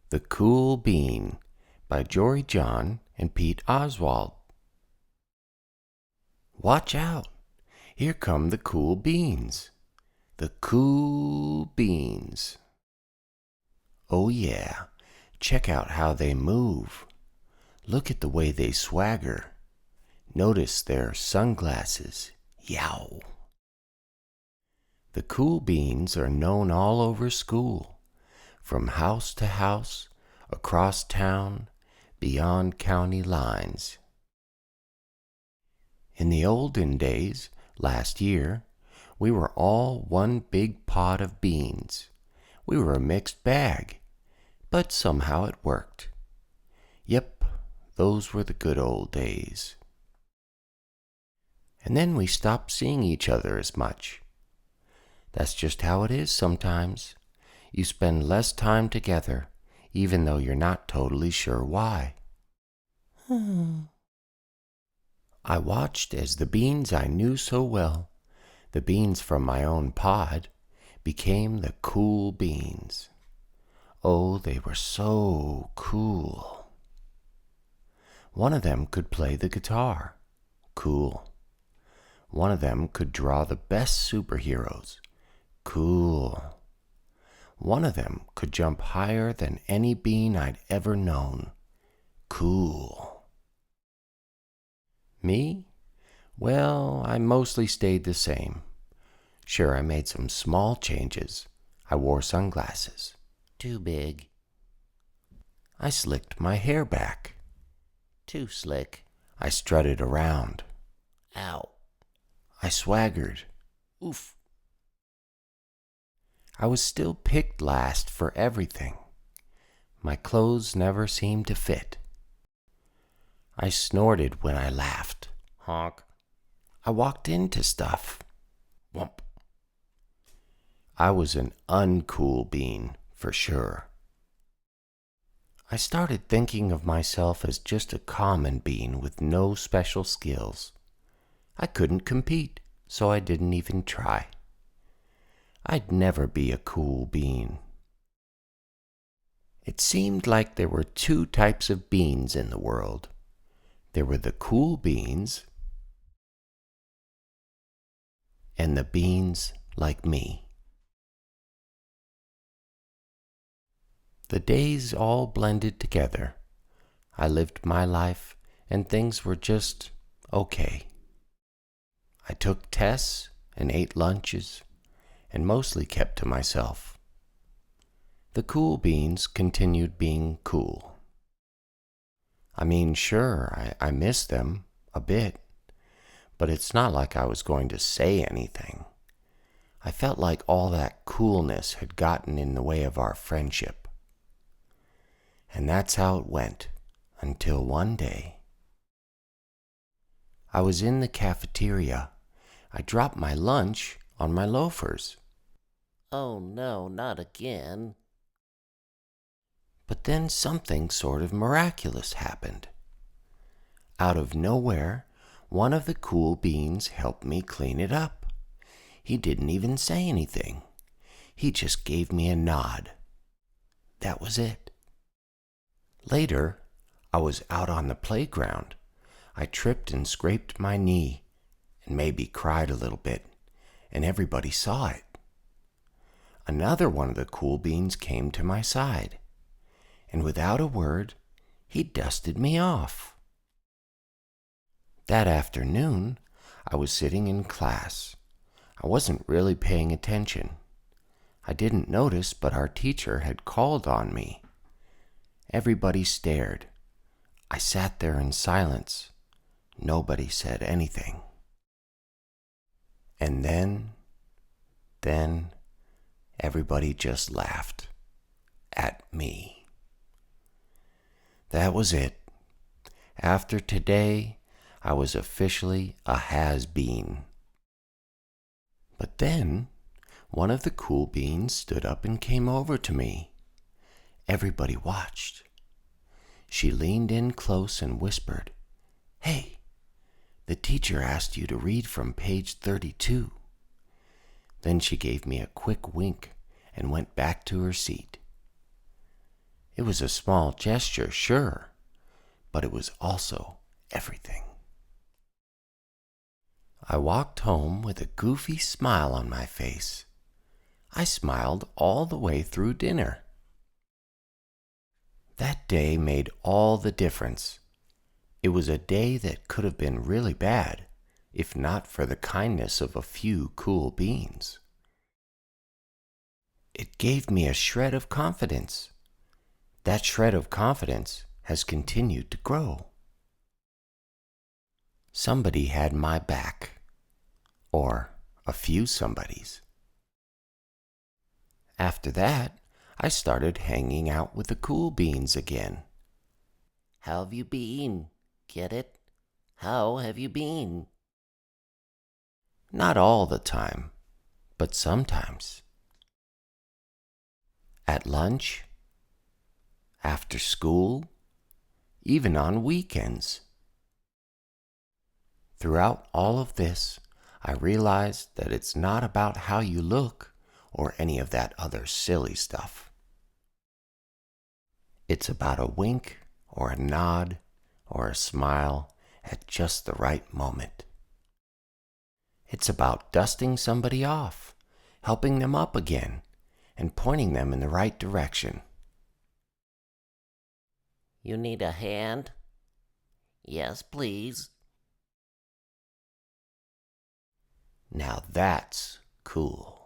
The Cool Bean by Jory John and Pete Oswald. Watch out! Here come the cool beans. The cool beans. Oh yeah, check out how they move. Look at the way they swagger. Notice their sunglasses. Yow! The cool beans are known all over school, from house to house, across town, beyond county lines. In the olden days, last year, we were all one big pot of beans. We were a mixed bag, but somehow it worked. Yep, those were the good old days. And then we stopped seeing each other as much. That's just how it is sometimes. You spend less time together, even though you're not totally sure why. I watched as the beans I knew so well, the beans from my own pod, became the cool beans. Oh, they were so cool. One of them could play the guitar. Cool. One of them could draw the best superheroes. Cool. One of them could jump higher than any bean I'd ever known. Cool. Me? Well, I mostly stayed the same. Sure, I made some small changes. I wore sunglasses. Too big. I slicked my hair back. Too slick. I strutted around. Ow. I swaggered. Oof. I was still picked last for everything. My clothes never seemed to fit. I snorted when I laughed. Honk. I walked into stuff. Whump. I was an uncool bean, for sure. I started thinking of myself as just a common bean with no special skills. I couldn't compete, so I didn't even try. I'd never be a cool bean. It seemed like there were two types of beans in the world. There were the cool beans and the beans like me. The days all blended together. I lived my life and things were just okay. I took tests and ate lunches and mostly kept to myself. The cool beans continued being cool. I mean, sure, I miss them a bit, but it's not like I was going to say anything. I felt like all that coolness had gotten in the way of our friendship. And that's how it went, until one day. I was in the cafeteria. I dropped my lunch on my loafers. Oh no, not again. But then something sort of miraculous happened. Out of nowhere, one of the cool beans helped me clean it up. He didn't even say anything. He just gave me a nod. That was it. Later, I was out on the playground. I tripped and scraped my knee and maybe cried a little bit, and everybody saw it. Another one of the cool beans came to my side, and without a word, he dusted me off. That afternoon, I was sitting in class. I wasn't really paying attention. I didn't notice, but our teacher had called on me. Everybody stared. I sat there in silence. Nobody said anything. And then, everybody just laughed. At me. That was it. After today, I was officially a has-been. But then, one of the cool beans stood up and came over to me. Everybody watched. She leaned in close and whispered, "Hey, the teacher asked you to read from page 32. Then she gave me a quick wink and went back to her seat. It was a small gesture, sure, but it was also everything. I walked home with a goofy smile on my face. I smiled all the way through dinner. That day made all the difference. It was a day that could have been really bad, if not for the kindness of a few cool beans. It gave me a shred of confidence. That shred of confidence has continued to grow. Somebody had my back, or a few somebodies. After that, I started hanging out with the cool beans again. How have you been? Get it? How have you been? Not all the time, but sometimes. At lunch, after school, even on weekends. Throughout all of this, I realized that it's not about how you look or any of that other silly stuff. It's about a wink or a nod or a smile at just the right moment. It's about dusting somebody off, helping them up again, and pointing them in the right direction. You need a hand? Yes, please. Now that's cool.